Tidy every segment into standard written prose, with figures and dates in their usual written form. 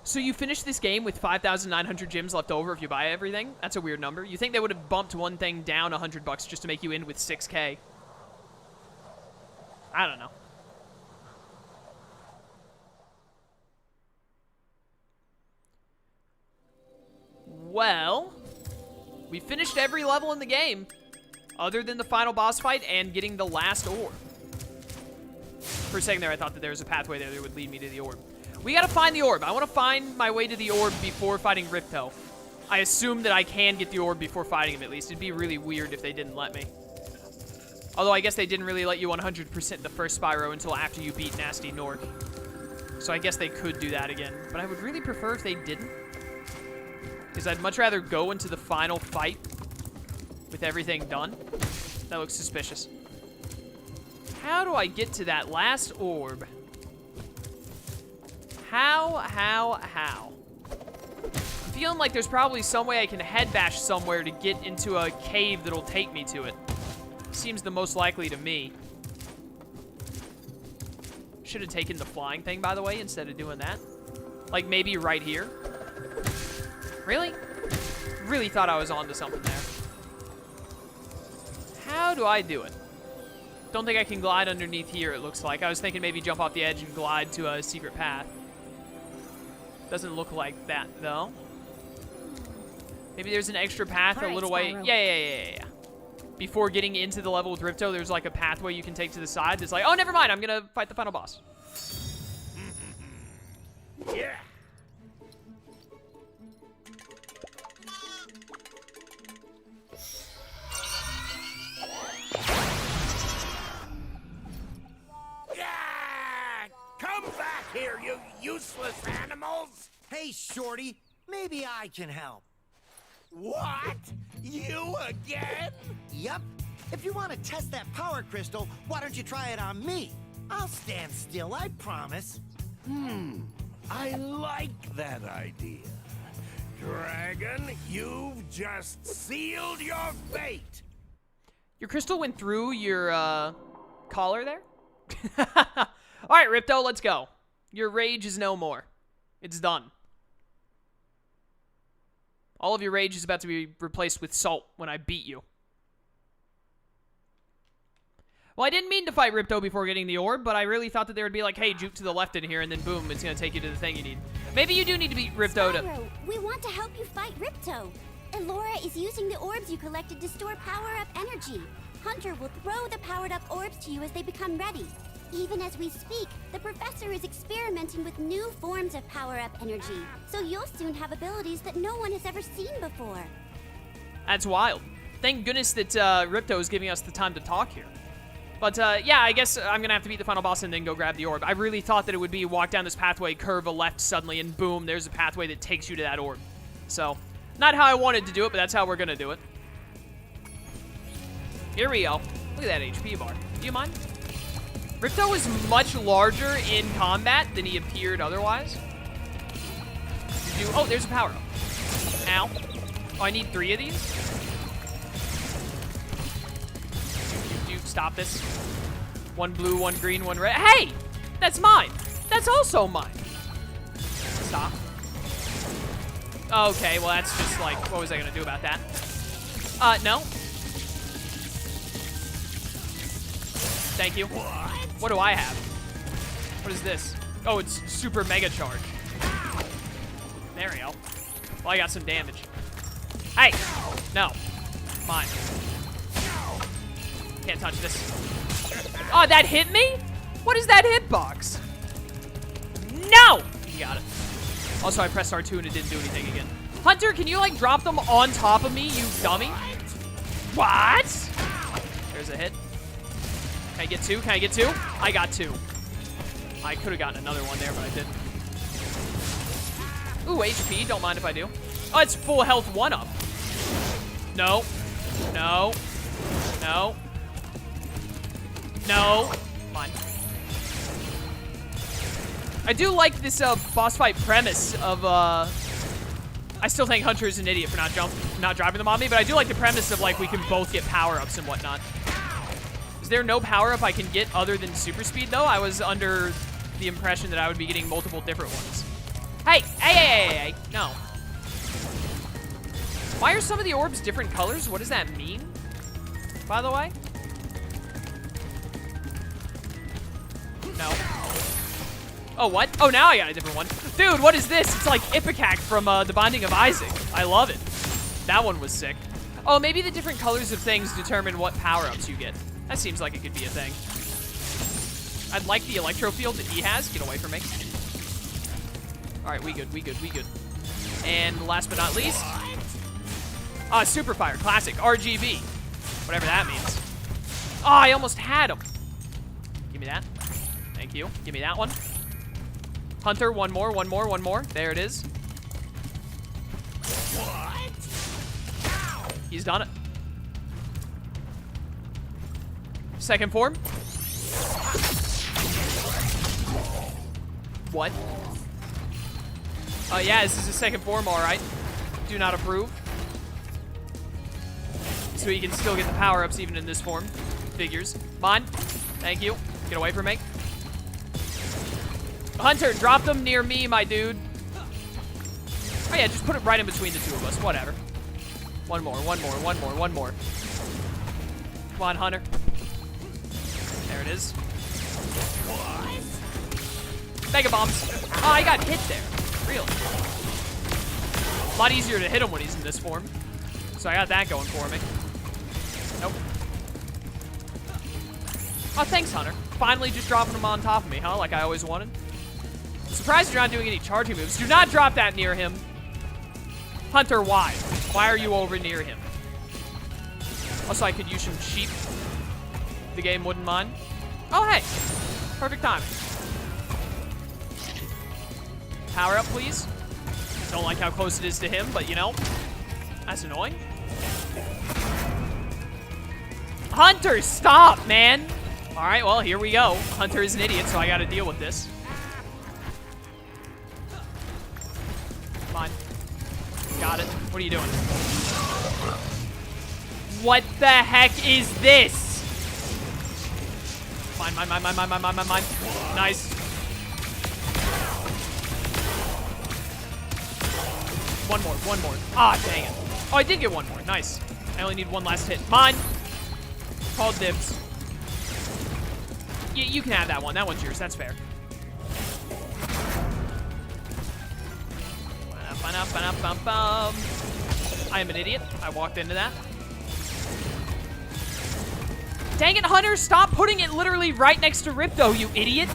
So you finish this game with 5,900 gems left over if you buy everything? That's a weird number. You think they would have bumped one thing down $100 just to make you end with 6K? I don't know. Well, we finished every level in the game, other than the final boss fight and getting the last orb. For a second there, I thought that there was a pathway there that would lead me to the orb. We gotta find the orb. I want to find my way to the orb before fighting Ripto. I assume that I can get the orb before fighting him, at least. It'd be really weird if they didn't let me. Although I guess they didn't really let you 100% the first Spyro until after you beat Nasty Nork. So I guess they could do that again. But I would really prefer if they didn't. Because I'd much rather go into the final fight with everything done. That looks suspicious. How do I get to that last orb? How? I'm feeling like there's probably some way I can head bash somewhere to get into a cave that'll take me to it. Seems the most likely to me. Should have taken the flying thing, by the way, instead of doing that. Like, maybe right here. Really? Really thought I was onto something there. How do I do it? Don't think I can glide underneath here, it looks like. I was thinking maybe jump off the edge and glide to a secret path. Doesn't look like that, though. Maybe there's an extra path a little way. Yeah. Before getting into the level with Ripto, there's like a pathway you can take to the side that's like, oh, never mind, I'm gonna fight the final boss. Yeah. Come back here, you useless animals! Hey, Shorty, maybe I can help. What? You again? Yup. If you want to test that power crystal, why don't you try it on me? I'll stand still, I promise. I like that idea. Dragon, you've just sealed your fate. Your crystal went through your collar there? All right, Ripto, let's go. Your rage is no more. It's done. All of your rage is about to be replaced with salt when I beat you. Well, I didn't mean to fight Ripto before getting the orb, but I really thought that there would be like, hey, juke to the left in here, and then boom, it's going to take you to the thing you need. Maybe you do need to beat Ripto to... Spyro, we want to help you fight Ripto. Elora is using the orbs you collected to store power-up energy. Hunter will throw the powered-up orbs to you as they become ready. Even as we speak, the professor is experimenting with new forms of power-up energy, so you'll soon have abilities that no one has ever seen before. That's wild. Thank goodness that Ripto is giving us the time to talk here. But yeah, I guess I'm going to have to beat the final boss and then go grab the orb. I really thought that it would be walk down this pathway, curve a left suddenly, and boom, there's a pathway that takes you to that orb. So, not how I wanted to do it, but that's how we're going to do it. Here we go. Look at that HP bar. Do you mind? Ripto is much larger in combat than he appeared otherwise. Oh, there's a power-up. Ow. Oh, I need 3 of these? Stop this. 1 blue, 1 green, 1 red. Hey! That's mine! That's also mine! Stop. Okay, well that's just like, what was I gonna do about that? No. Thank you. What do I have? What is this? Oh, it's super mega charge. There we go. Well, I got some damage. Hey! No. Mine. Can't touch this. Oh, that hit me? What is that hitbox? No! You got it. Also, I pressed R2 and it didn't do anything again. Hunter, can you, like, drop them on top of me, you dummy? What? There's a hit. Can I get 2? Can I get 2? I got 2. I could have gotten another one there, but I didn't. Ooh, HP. Don't mind if I do. Oh, it's full health 1-up. No. No. No. No. Fine. I do like this boss fight premise of, I still think Hunter is an idiot for not driving them on me, but I do like the premise of, like, we can both get power-ups and whatnot. Is there no power-up I can get other than super speed, though? I was under the impression that I would be getting multiple different ones. Hey, hey, hey, hey, hey, no. Why are some of the orbs different colors? What does that mean, by the way? No. Oh, what? Oh, now I got a different one. Dude, what is this? It's like Ipecac from The Binding of Isaac. I love it. That one was sick. Oh, maybe the different colors of things determine what power-ups you get. That seems like it could be a thing. I'd like the electro field that he has. Get away from me. All right, we good, we good, we good. And last but not least, Super Fire, classic, RGB. Whatever that means. Oh, I almost had him. Give me that. Thank you. Give me that one. Hunter, one more, one more, one more. There it is. What? He's done it. Second form. What? Oh, yeah, this is a second form, all right. Do not approve. So he can still get the power-ups even in this form. Figures. Mine. Thank you. Get away from me. Hunter, drop them near me, my dude. Oh, yeah, just put it right in between the two of us. Whatever. One more, one more, one more, one more. Come on, Hunter. There it is. Mega bombs. Oh, I got hit there. Really? A lot easier to hit him when he's in this form. So I got that going for me. Nope. Oh, thanks, Hunter. Finally just dropping him on top of me, huh? Like I always wanted. I'm surprised you're not doing any charging moves. Do not drop that near him. Hunter, why? Why are you over near him? Also, I could use some sheep. The game wouldn't mind. Oh, hey. Perfect timing. Power up, please. Don't like how close it is to him, but you know, that's annoying. Hunter, stop, man. All right, well, here we go. Hunter is an idiot, so I got to deal with this. Come on. Got it. What are you doing? What the heck is this? Mine, mine, mine, mine, mine, mine, mine, mine, mine. Nice. One more, one more. Ah, dang it. Oh, I did get one more. Nice. I only need one last hit. Mine. Called dibs. You can have that one. That one's yours. That's fair. I am an idiot. I walked into that. Dang it, Hunter. Stop putting it literally right next to Ripto, you idiot.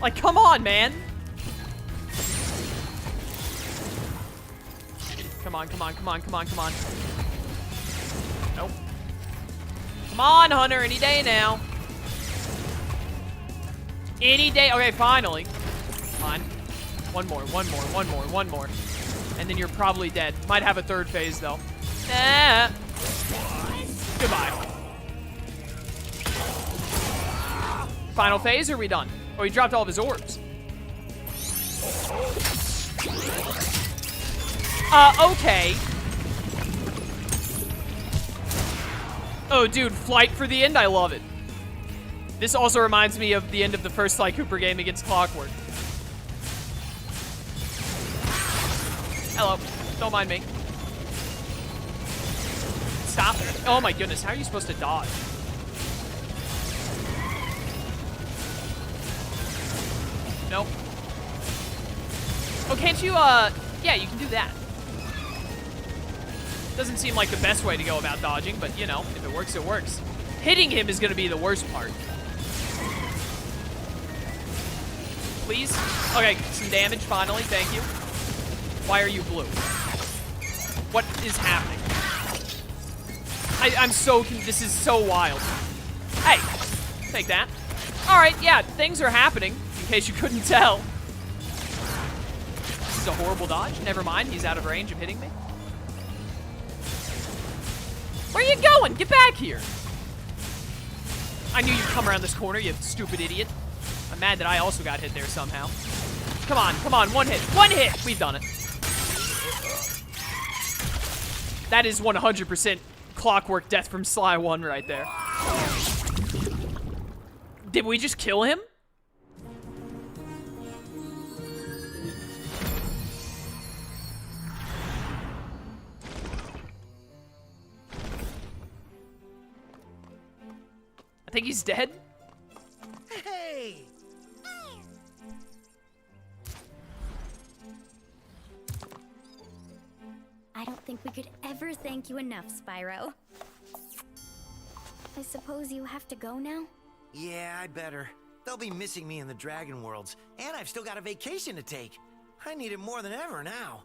Like, come on, man. Come on, come on, come on, come on, come on. Nope. Come on, Hunter. Any day now. Any day. Okay, finally. Come on. One more, one more, one more, one more. And then you're probably dead. Might have a third phase, though. Nah. Goodbye. Final phase, or are we done? Oh, he dropped all of his orbs. Okay. Oh, dude, flight for the end, I love it. This also reminds me of the end of the first Sly Cooper game against Clockwork. Hello. Don't mind me. Stop. Oh my goodness, how are you supposed to dodge? Nope. Oh, can't you, yeah, you can do that. Doesn't seem like the best way to go about dodging, but, you know, if it works, it works. Hitting him is going to be the worst part. Please? Okay, some damage, finally. Thank you. Why are you blue? What is happening? I'm so... This is so wild. Hey, take that. All right, yeah, things are happening, in case you couldn't tell. This is a horrible dodge. Never mind, he's out of range of hitting me. Where are you going? Get back here. I knew you'd come around this corner, you stupid idiot. I'm mad that I also got hit there somehow. Come on, one hit. One hit! We've done it. That is 100% Clockwork death from Sly 1 right there. Did we just kill him? I think he's dead. Hey! I don't think we could ever thank you enough, Spyro. I suppose you have to go now? Yeah, I better. They'll be missing me in the Dragon Worlds, and I've still got a vacation to take. I need it more than ever now.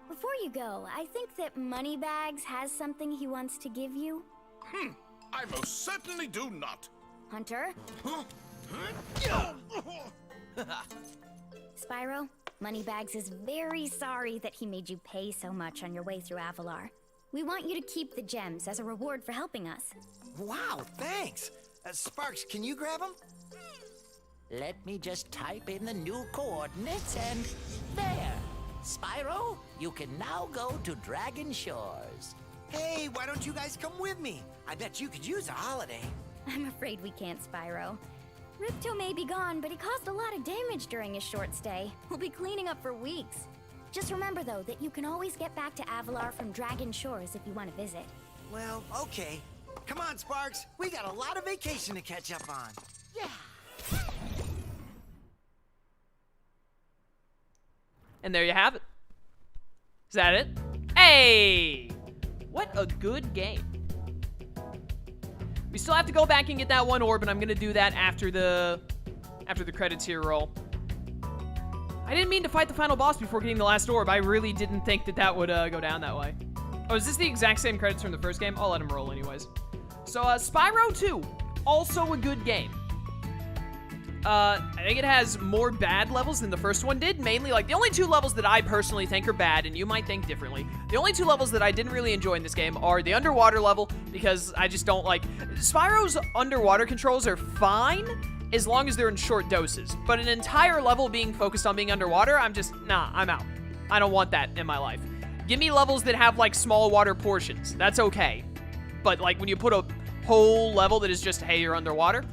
Before you go, I think that Moneybags has something he wants to give you. I most certainly do not. Hunter? Spyro, Moneybags is very sorry that he made you pay so much on your way through Avalar. We want you to keep the gems as a reward for helping us. Wow, thanks. Sparks, can you grab them? Let me just type in the new coordinates and there. Spyro, you can now go to Dragon Shores. Hey, why don't you guys come with me? I bet you could use a holiday. I'm afraid we can't, Spyro. Ripto may be gone, but he caused a lot of damage during his short stay. We'll be cleaning up for weeks. Just remember, though, that you can always get back to Avalar from Dragon Shores if you want to visit. Well, okay. Come on, Sparks. We got a lot of vacation to catch up on. Yeah. And there you have it. Is that it? Hey! What a good game. We still have to go back and get that one orb, and I'm gonna do that after the credits here roll. I didn't mean to fight the final boss before getting the last orb. I really didn't think that that would go down that way. Oh, is this the exact same credits from the first game? I'll let him roll anyways. So, Spyro 2, also a good game. I think it has more bad levels than the first one did. Mainly, like, the only two levels that I personally think are bad, and you might think differently, the only two levels that I didn't really enjoy in this game are the underwater level, because I just don't like... Spyro's underwater controls are fine, as long as they're in short doses. But an entire level being focused on being underwater, I'm just... Nah, I'm out. I don't want that in my life. Give me levels that have, like, small water portions. That's okay. But, like, when you put a whole level that is just, hey, you're underwater...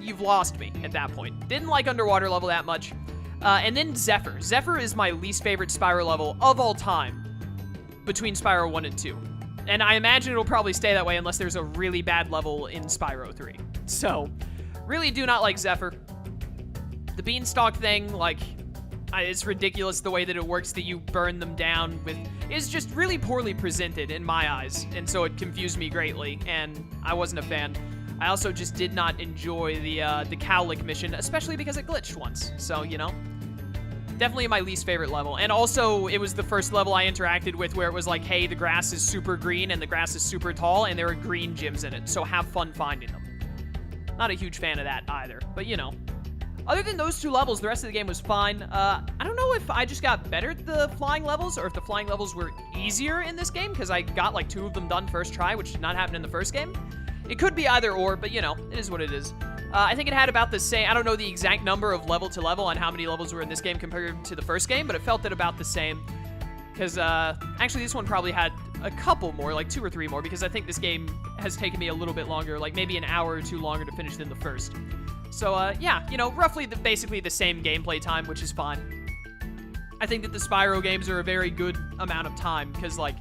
You've lost me at that point. Didn't like underwater level that much. And then Zephyr. Zephyr is my least favorite Spyro level of all time between Spyro 1 and 2. And I imagine it'll probably stay that way unless there's a really bad level in Spyro 3. So, really do not like Zephyr. The beanstalk thing, like, it's ridiculous the way that it works, that you burn them down with... is just really poorly presented in my eyes. And so it confused me greatly, and I wasn't a fan. I also just did not enjoy the Cowlick mission, especially because it glitched once. So, you know, definitely my least favorite level. And also, it was the first level I interacted with where it was like, hey, the grass is super green and the grass is super tall, and there are green gyms in it, so have fun finding them. Not a huge fan of that either, but you know. Other than those two levels, the rest of the game was fine. I don't know if I just got better at the flying levels or if the flying levels were easier in this game, because I got like 2 of them done first try, which did not happen in the first game. It could be either or, but you know, it is what it is. I think it had about the same, I don't know the exact number of level to level on how many levels were in this game compared to the first game, but it felt at about the same. Because, actually this one probably had a couple more, like 2 or 3 more, because I think this game has taken me a little bit longer, like maybe an hour or 2 longer to finish than the first. So, yeah, you know, roughly basically the same gameplay time, which is fine. I think that the Spyro games are a very good amount of time, because, like,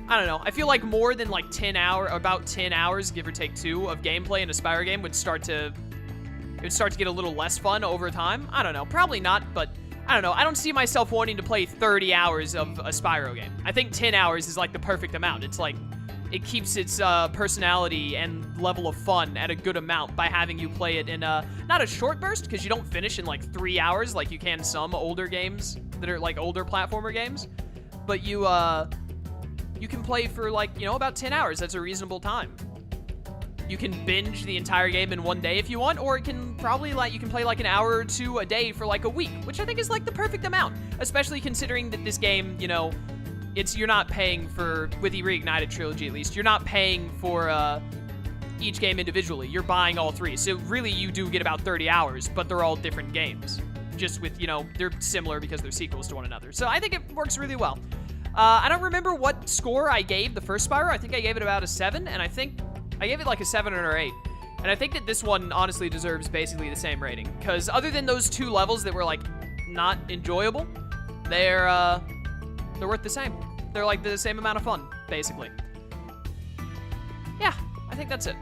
I don't know. I feel like more than like about 10 hours, give or take 2, of gameplay in a Spyro game would start to get a little less fun over time. I don't know. Probably not, but I don't know. I don't see myself wanting to play 30 hours of a Spyro game. I think 10 hours is like the perfect amount. It's like, it keeps its personality and level of fun at a good amount by having you play it in not a short burst, because you don't finish in like 3 hours like you can some older games that are like older platformer games, but you can play for, like, you know, about 10 hours. That's a reasonable time. You can binge the entire game in one day if you want, or it can probably, like, you can play, like, an hour or 2 a day for, like, a week, which I think is, like, the perfect amount, especially considering that this game, you know, you're not paying for, with the Reignited Trilogy at least, you're not paying for, each game individually. You're buying all 3. So, really, you do get about 30 hours, but they're all different games. Just with, you know, they're similar because they're sequels to one another. So, I think it works really well. I don't remember what score I gave the first Spyro. I think I gave it about a 7, and I think I gave it like a 7 or 8. And I think that this one honestly deserves basically the same rating, because other than those 2 levels that were like not enjoyable, they're worth the same. They're like the same amount of fun, basically. Yeah, I think that's it.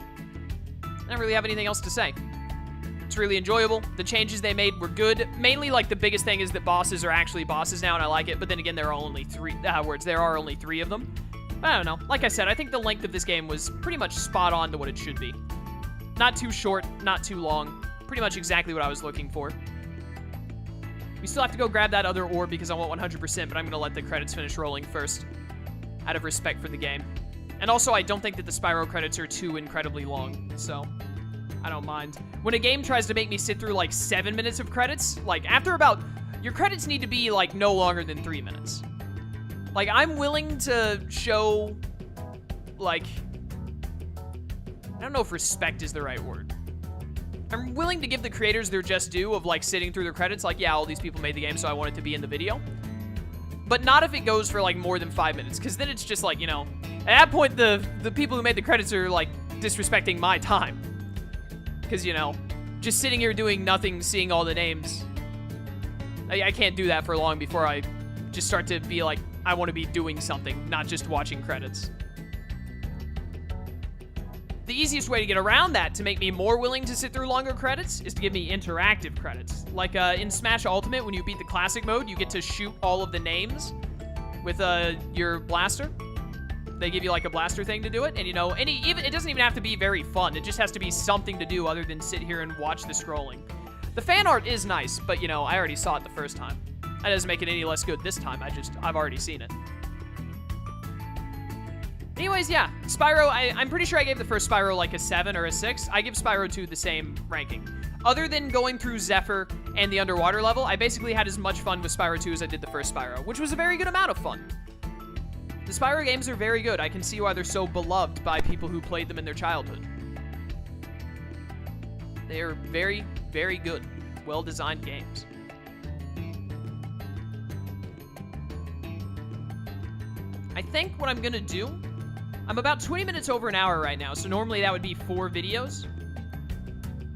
I don't really have anything else to say. It's really enjoyable. The changes they made were good. Mainly, like, the biggest thing is that bosses are actually bosses now, and I like it. But then again, there are only three of them. I don't know. Like I said, I think the length of this game was pretty much spot on to what it should be. Not too short, not too long. Pretty much exactly what I was looking for. We still have to go grab that other orb because I want 100%, but I'm going to let the credits finish rolling first, out of respect for the game. And also, I don't think that the Spyro credits are too incredibly long, so I don't mind. When a game tries to make me sit through, like, 7 minutes of credits, like, after about... Your credits need to be, like, no longer than 3 minutes. Like, I'm willing to show, like... I don't know if respect is the right word. I'm willing to give the creators their just due of, like, sitting through their credits. Like, yeah, all these people made the game, so I want it to be in the video. But not if it goes for, like, more than 5 minutes. Because then it's just, like, you know... At that point, the people who made the credits are, like, disrespecting my time. Because, you know, just sitting here doing nothing, seeing all the names... I can't do that for long before I just start to be like, I want to be doing something, not just watching credits. The easiest way to get around that, to make me more willing to sit through longer credits, is to give me interactive credits. Like in Smash Ultimate, when you beat the classic mode, you get to shoot all of the names with your blaster. They give you like a blaster thing to do it, and you know, it doesn't even have to be very fun. It just has to be something to do other than sit here and watch the scrolling. The fan art is nice, but you know, I already saw it the first time. That doesn't make it any less good this time. I've already seen it. Anyways, yeah, Spyro, I'm pretty sure I gave the first Spyro like a 7 or a 6. I give Spyro 2 the same ranking. Other than going through Zephyr and the underwater level, I basically had as much fun with Spyro 2 as I did the first Spyro, which was a very good amount of fun. The Spyro games are very good. I can see why they're so beloved by people who played them in their childhood. They are very, very good, well-designed games. I think what I'm gonna do, I'm about 20 minutes over an hour right now, so normally that would be 4 videos.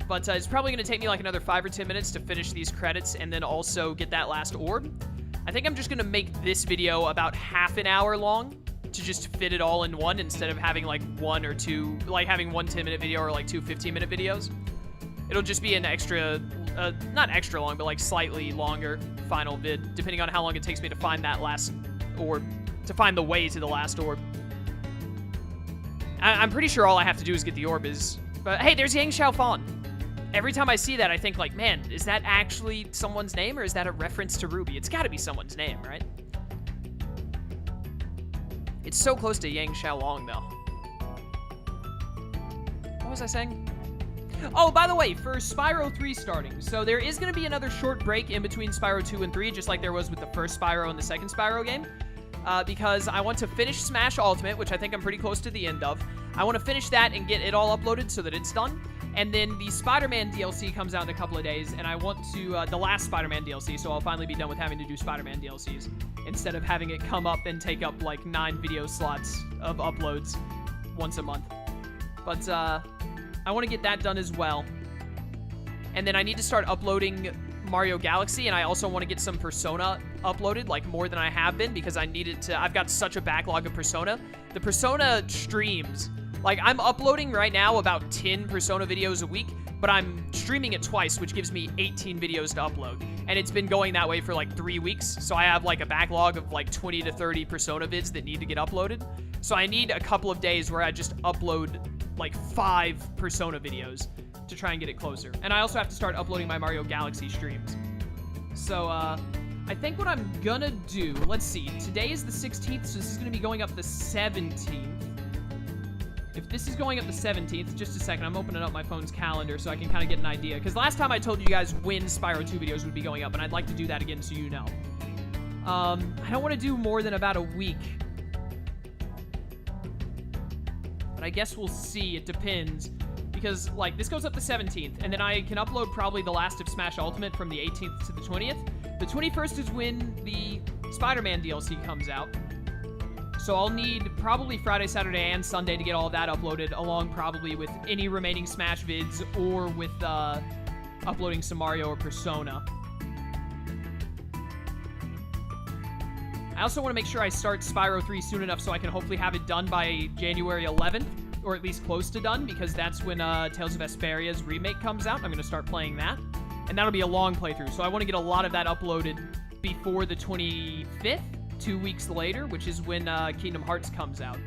But it's probably gonna take me like another 5 or 10 minutes to finish these credits and then also get that last orb. I think I'm just gonna make this video about half an hour long to just fit it all in one instead of having like one or two, like having one 10-minute video or like two 15-minute videos. It'll just be an extra, not extra long, but like slightly longer final vid, depending on how long it takes me to find that last orb, to find the way to the last orb. I'm pretty sure all I have to do is get the orb is... But hey, there's Yang Xiaofan. Every time I see that, I think like, man, is that actually someone's name or is that a reference to Ruby? It's gotta be someone's name, right? It's so close to Yang Xiaolong, though. What was I saying? Oh, by the way, for Spyro 3 starting, so there is going to be another short break in between Spyro 2 and 3, just like there was with the first Spyro and the second Spyro game, because I want to finish Smash Ultimate, which I think I'm pretty close to the end of. I want to finish that and get it all uploaded so that it's done, and then the Spider-Man DLC comes out in a couple of days, and I want to, the last Spider-Man DLC, so I'll finally be done with having to do Spider-Man DLCs, instead of having it come up and take up, like, 9 video slots of uploads once a month. But, I want to get that done as well. And then I need to start uploading Mario Galaxy, and I also want to get some Persona uploaded, like more than I have been, because I needed to... I've got such a backlog of Persona. The Persona streams, like I'm uploading right now about 10 Persona videos a week, but I'm streaming it twice, which gives me 18 videos to upload. And it's been going that way for like 3 weeks, so I have like a backlog of like 20 to 30 Persona vids that need to get uploaded. So I need a couple of days where I just upload like 5 Persona videos to try and get it closer. And I also have to start uploading my Mario Galaxy streams. So, I think what I'm gonna do, let's see, today is the 16th, so this is gonna be going up the 17th. If this is going up the 17th, just a second, I'm opening up my phone's calendar so I can kind of get an idea. Because last time I told you guys when Spyro 2 videos would be going up, and I'd like to do that again so you know. I don't want to do more than about a week. But I guess we'll see. It depends. Because, like, this goes up the 17th, and then I can upload probably the last of Smash Ultimate from the 18th to the 20th. The 21st is when the Spider-Man DLC comes out. So I'll need probably Friday, Saturday, and Sunday to get all of that uploaded, along probably with any remaining Smash vids, or with uploading some Mario or Persona. I also want to make sure I start Spyro 3 soon enough so I can hopefully have it done by January 11th. or at least close to done, because that's when Tales of Vesperia's remake comes out. I'm going to start playing that, and that'll be a long playthrough, so I want to get a lot of that uploaded before the 25th, 2 weeks later, which is when Kingdom Hearts comes out,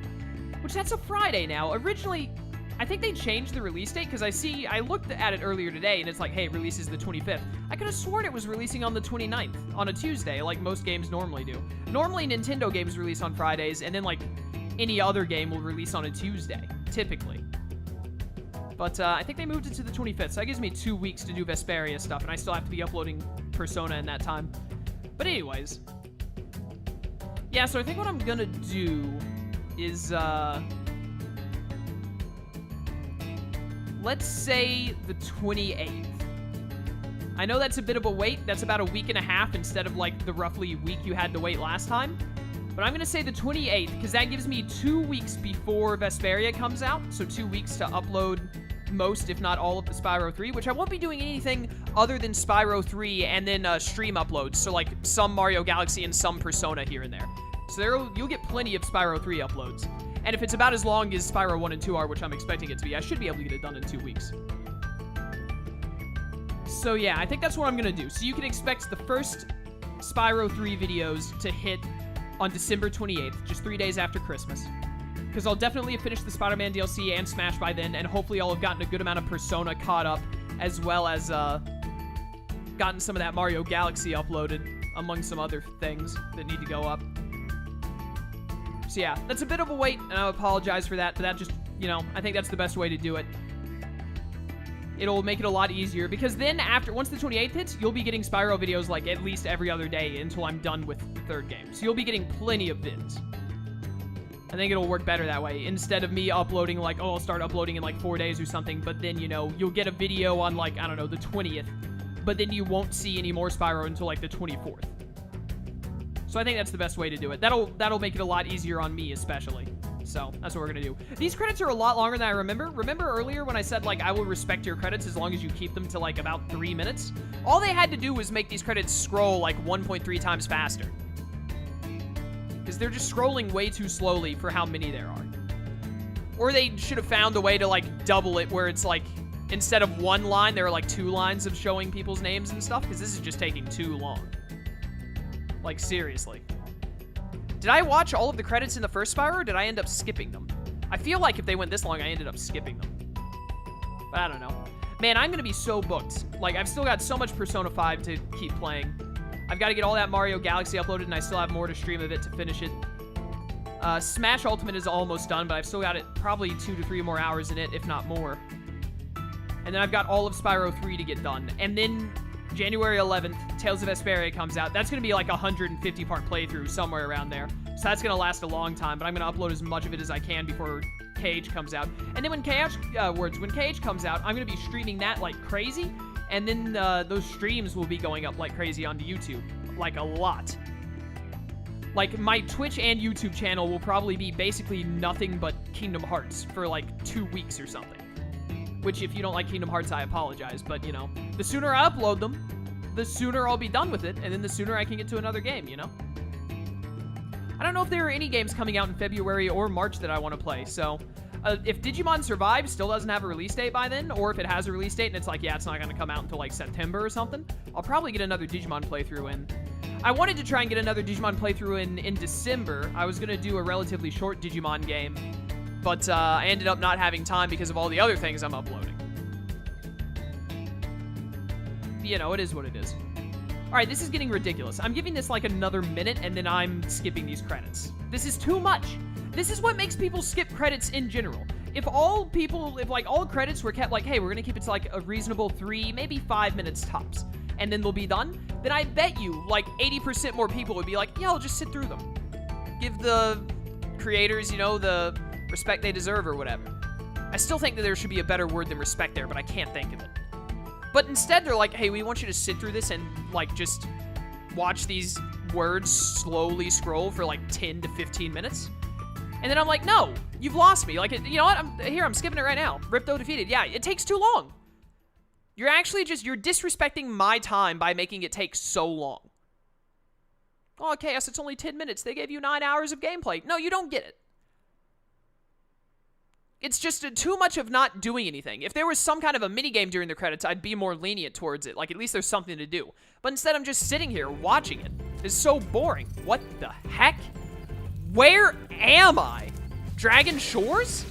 which that's a Friday now. Originally, I think they changed the release date, because I looked at it earlier today, and it's like, hey, it releases the 25th. I could have sworn it was releasing on the 29th, on a Tuesday, like most games normally do. Normally, Nintendo games release on Fridays, and then, like, any other game will release on a Tuesday, typically. But I think they moved it to the 25th, so that gives me 2 weeks to do Vesperia stuff, and I still have to be uploading Persona in that time. But anyways. Yeah, so I think what I'm gonna do is, let's say the 28th. I know that's a bit of a wait. That's about a week and a half instead of, like, the roughly week you had to wait last time. But I'm going to say the 28th, because that gives me 2 weeks before Vesperia comes out. So 2 weeks to upload most, if not all, of the Spyro 3, which I won't be doing anything other than Spyro 3 and then stream uploads. So, like, some Mario Galaxy and some Persona here and there. So you'll get plenty of Spyro 3 uploads. And if it's about as long as Spyro 1 and 2 are, which I'm expecting it to be, I should be able to get it done in 2 weeks. So yeah, I think that's what I'm going to do. So you can expect the first Spyro 3 videos to hit on December 28th, just 3 days after Christmas. Because I'll definitely have finished the Spider-Man DLC and Smash by then, and hopefully I'll have gotten a good amount of Persona caught up, as well as gotten some of that Mario Galaxy uploaded, among some other things that need to go up. So yeah, that's a bit of a wait, and I apologize for that, but that just, you know, I think that's the best way to do it. It'll make it a lot easier, because then once the 28th hits, you'll be getting Spyro videos like at least every other day until I'm done with the third game. So you'll be getting plenty of vids. I think it'll work better that way, instead of me uploading like, oh, I'll start uploading in like 4 days or something, but then, you know, you'll get a video on like, I don't know, the 20th, but then you won't see any more Spyro until like the 24th. So I think that's the best way to do it. That'll make it a lot easier on me, especially. So that's what we're gonna do. These credits are a lot longer than I remember. Remember earlier when I said, like, I will respect your credits as long as you keep them to, like, about 3 minutes? All they had to do was make these credits scroll, like, 1.3 times faster. Because they're just scrolling way too slowly for how many there are. Or they should have found a way to, like, double it where it's, like, instead of one line, there are, like, 2 lines of showing people's names and stuff. Because this is just taking too long. Like, seriously. Did I watch all of the credits in the first Spyro, or did I end up skipping them? I feel like if they went this long, I ended up skipping them. But I don't know. Man, I'm going to be so booked. Like, I've still got so much Persona 5 to keep playing. I've got to get all that Mario Galaxy uploaded, and I still have more to stream of it to finish it. Smash Ultimate is almost done, but I've still got it probably 2 to 3 more hours in it, if not more. And then I've got all of Spyro 3 to get done. And then January 11th, Tales of Vesperia comes out. That's going to be like a 150-part playthrough, somewhere around there. So that's going to last a long time, but I'm going to upload as much of it as I can before KH comes out. And then when KH comes out, I'm going to be streaming that like crazy, and then those streams will be going up like crazy onto YouTube. Like a lot. Like, my Twitch and YouTube channel will probably be basically nothing but Kingdom Hearts for like 2 weeks or something. Which, if you don't like Kingdom Hearts, I apologize. But, you know, the sooner I upload them, the sooner I'll be done with it, and then the sooner I can get to another game, you know? I don't know if there are any games coming out in February or March that I want to play, so if Digimon Survive still doesn't have a release date by then, or if it has a release date and it's like, yeah, it's not going to come out until, like, September or something, I'll probably get another Digimon playthrough in. I wanted to try and get another Digimon playthrough in December. I was going to do a relatively short Digimon game, but I ended up not having time because of all the other things I'm uploading. You know, it is what it is. All right, this is getting ridiculous. I'm giving this like another minute, and then I'm skipping these credits. This is too much. This is what makes people skip credits in general. If all credits were kept like, hey, we're gonna keep it to like a reasonable 3, maybe 5 minutes tops, and then they'll be done, then I bet you like 80% more people would be like, yeah, I'll just sit through them. Give the creators, you know, the respect they deserve or whatever. I still think that there should be a better word than respect there, but I can't think of it. But instead, they're like, hey, we want you to sit through this and, like, just watch these words slowly scroll for, like, 10 to 15 minutes. And then I'm like, no, you've lost me. Like, you know what? I'm skipping it right now. Ripto defeated. Yeah, it takes too long. You're actually you're disrespecting my time by making it take so long. Oh, Chaos, it's only 10 minutes. They gave you 9 hours of gameplay. No, you don't get it. it's just too much of not doing anything. If there was some kind of a minigame during the credits, I'd be more lenient towards it. Like, at least there's something to do. But instead, I'm just sitting here watching it. It's so boring. What the heck? Where am I? Dragon Shores?